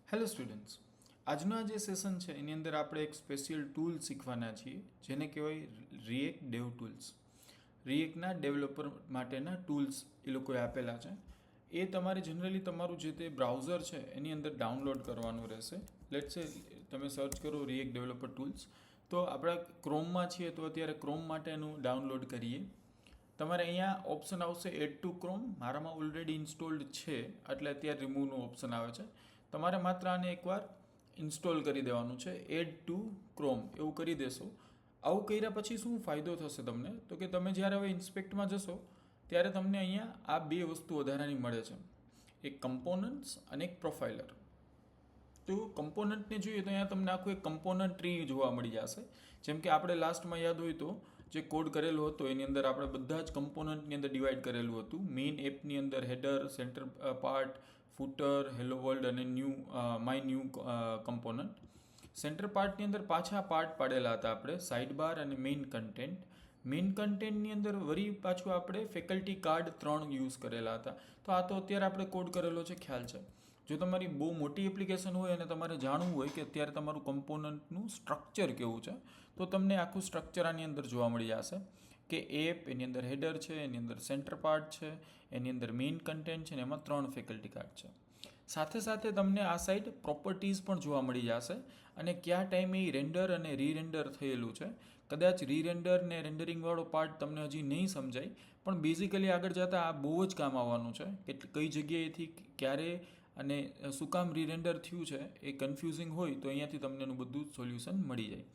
Hello students, આજનો આ જે સેશન છે એની અંદર આપણે એક સ્પેશિયલ ટૂલ શીખવાના છીએ જેને કહેવાય રિએક્ટ ડેવ ટૂલ્સ. રિએક્ટના ડેવલપર માટેના ટૂલ્સ એ લોકોએ આપેલા છે. એ તમારે જનરલી તમારું જે તે બ્રાઉઝર છે એની અંદર ડાઉનલોડ કરવાનું રહેશે. લેટ્સ સે તમે સર્ચ કરો રિએક્ટ ડેવલપર ટૂલ્સ, તો આપણા ક્રોમમાં છીએ તો અત્યારે ક્રોમ માટેનું ડાઉનલોડ કરીએ. તમારે અહીંયા ઓપ્શન આવશે એડ ટુ ક્રોમ. મારામાં ઓલરેડી ઇન્સ્ટોલ્ડ છે એટલે અત્યારે રિમૂવનું ઓપ્શન આવે છે. તમારે માત્ર આને એકવાર ઇન્સ્ટોલ કરી દેવાનું છે. એડ ટુ ક્રોમ એવું કરી દેશો. આવું કર્યા પછી શું ફાયદો થશે તમને, તો કે તમે જ્યારે હવે ઇન્સ્પેક્ટમાં જશો ત્યારે તમને અહીંયા આ બે વસ્તુ વધારાની મળે છે, એક કમ્પોનન્ટ્સ અને એક પ્રોફાઇલર. તો કમ્પોનન્ટને જોઈએ તો અહીંયા તમને આખું એક કમ્પોનન્ટ ટ્રી જોવા મળી જશે. જેમ કે આપણે લાસ્ટમાં યાદ હોય તો જે કોડ કરેલો હતો એની અંદર આપણે બધા જ કમ્પોનન્ટની અંદર ડિવાઈડ કરેલું હતું. મેઇન એપની અંદર header, centre part, footer, hello world અને માય ન્યૂ કમ્પોનન્ટ. સેન્ટર પાર્ટની અંદર પાછા પાર્ટ પાડેલા હતા આપણે, સાઇડ બાર અને મેઇન કન્ટેન્ટ. મેઇન કન્ટેન્ટની અંદર વળી પાછું આપણે ફેકલ્ટી કાર્ડ 3 યુઝ કરેલા હતા. તો આ તો અત્યારે આપણે કોડ કરેલો છે, ખ્યાલ છે. જો તમારી બહુ મોટી એપ્લિકેશન હોય અને તમારે જાણવું હોય કે અત્યારે તમારું કમ્પોનન્ટનું સ્ટ્રક્ચર કેવું છે, તો તમને આખું સ્ટ્રક્ચર આની અંદર જોવા મળી જશે કે એપ, એની અંદર હેડર છે, એની અંદર સેન્ટર પાર્ટ છે, એની અંદર મેઇન કન્ટેન્ટ છે ને એમાં 3 ફેકલ્ટી કાર્ડ છે. સાથે સાથે તમને આ સાઈડ પ્રોપર્ટીઝ પણ જોવા મળી જશે અને કયા ટાઈમે એ રેન્ડર અને રીરેન્ડર થયેલું છે. કદાચ રીરેન્ડર ને રેન્ડરિંગવાળો પાર્ટ તમને હજી નહીં સમજાય, પણ બેઝિકલી આગળ જતાં આ બહુ જ કામ આવવાનું છે કે કઈ જગ્યાએથી ક્યારે અને શું કામ રીરેન્ડર થયું છે એ કન્ફ્યુઝિંગ હોય તો અહીંયાથી તમને એનું બધું સોલ્યુશન મળી જાય.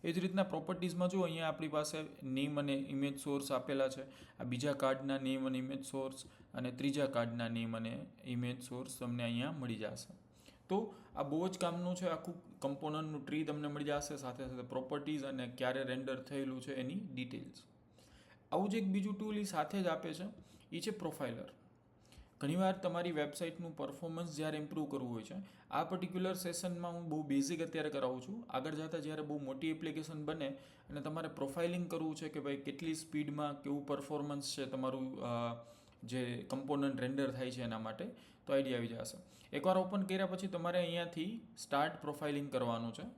એ જ રીતના પ્રોપર્ટીઝમાં જો અહીંયા આપણી પાસે નેમ અને ઇમેજ સોર્સ આપેલા છે. આ બીજા કાર્ડના નેમ અને ઇમેજ સોર્સ અને ત્રીજા કાર્ડના નેમ અને ઇમેજ સોર્સ તમને અહીંયા મળી જશે. તો આ બહુ જ કામનું છે. આખું કમ્પોનન્ટનું ટ્રી તમને મળી જશે, સાથે સાથે પ્રોપર્ટીઝ અને ક્યારે રેન્ડર થયેલું છે એની ડિટેલ્સ. આવું જ એક બીજું ટૂલ એ સાથે જ આપે છે, એ છે પ્રોફાઇલર. ઘણીવાર તમારી વેબસાઇટનું પરફોર્મન્સ જ્યારે ઇમ્પ્રૂવ કરવું હોય છે, આ પર્ટિક્યુલર સેશનમાં હું બહુ બેઝિક અત્યારે કરાવું છું. આગળ જતાં જ્યારે બહુ મોટી એપ્લિકેશન બને અને તમારે પ્રોફાઇલિંગ કરવું છે કે ભાઈ કેટલી સ્પીડમાં કેવું પરફોર્મન્સ છે તમારું જે કમ્પોનન્ટ રેન્ડર થાય છે એના માટે, તો આઈડિયા આવી જશે. એકવાર ઓપન કર્યા પછી તમારે અહીંયાથી સ્ટાર્ટ પ્રોફાઇલિંગ કરવાનું છે.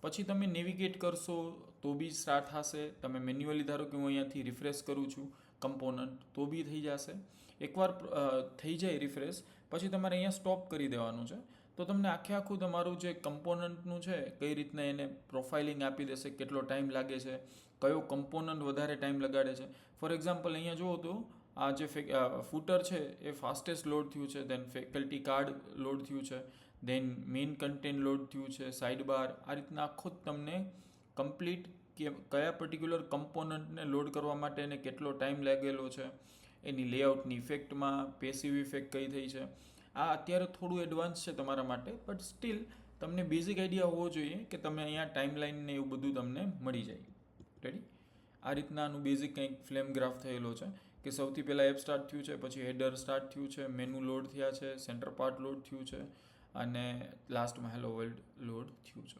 પછી તમે નેવિગેટ કરશો તો બી સ્ટાર્ટ થશે. તમે મેન્યુઅલી ધારો કે હું અહીંયાથી રિફ્રેશ કરું છું કમ્પોનન્ટ તો બી થઈ જશે. એકવાર થઈ જાય રિફ્રેશ પછી તમારે અહીંયા સ્ટોપ કરી દેવાનું છે. તો તમને આખું તમારું જે કમ્પોનન્ટનું છે કઈ રીતના એને પ્રોફાઇલિંગ આપી દેશે, કેટલો ટાઈમ લાગે છે, કયો કમ્પોનન્ટ વધારે ટાઈમ લગાડે છે. ફોર એક્ઝામ્પલ અહીંયા જુઓ તો આ જે ફૂટર છે એ ફાસ્ટેસ્ટ લોડ થયું છે, દેન ફેકલ્ટી કાર્ડ લોડ થયું છે, દેન મેઇન કન્ટેન્ટ લોડ થયું છે, સાઇડ બાર. આ રીતના આખો જ તમને કમ્પ્લીટ કે કયા પર્ટિક્યુલર કમ્પોનન્ટને લોડ કરવા માટે એને કેટલો ટાઈમ લાગેલો છે, એની લેઆઉટની ઇફેક્ટમાં પેસિવ ઇફેક્ટ કઈ થઈ છે. આ અત્યારે થોડું એડવાન્સ છે તમારા માટે, બટ સ્ટીલ તમને બેઝિક આઈડિયા હોવો જોઈએ કે તમે અહીંયા ટાઈમલાઈન ને એવું બધું તમને મળી જાય. રેડી? આ રીતના આનું બેઝિક કંઈક ફ્લેમ ગ્રાફ થયેલો છે કે સૌથી પહેલાં એપ સ્ટાર્ટ થયું છે, પછી હેડર સ્ટાર્ટ થયું છે, મેનુ લોડ થયા છે, સેન્ટર પાર્ટ લોડ થયું છે અને લાસ્ટમાં હેલો વર્લ્ડ લોડ થયું છે.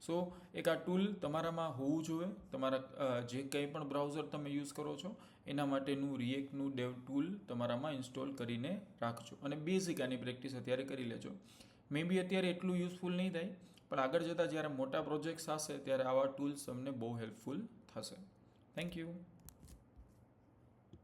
સો એક આ ટૂલ તમારામાં હોવું જોઈએ. તમારા જે કંઈ પણ બ્રાઉઝર તમે યુઝ કરો છો એના માટેનું રિએક્ટનું ડેવ ટૂલ તમારામાં ઇન્સ્ટોલ કરીને રાખજો અને બેઝિક આની પ્રેક્ટિસ અત્યારે કરી લેજો. મે બી અત્યારે એટલું યુઝફુલ નહીં થાય, પણ આગળ જતાં જ્યારે મોટા પ્રોજેક્ટ્સ હશે ત્યારે આવા ટૂલ્સ તમને બહુ હેલ્પફુલ થશે. Thank you.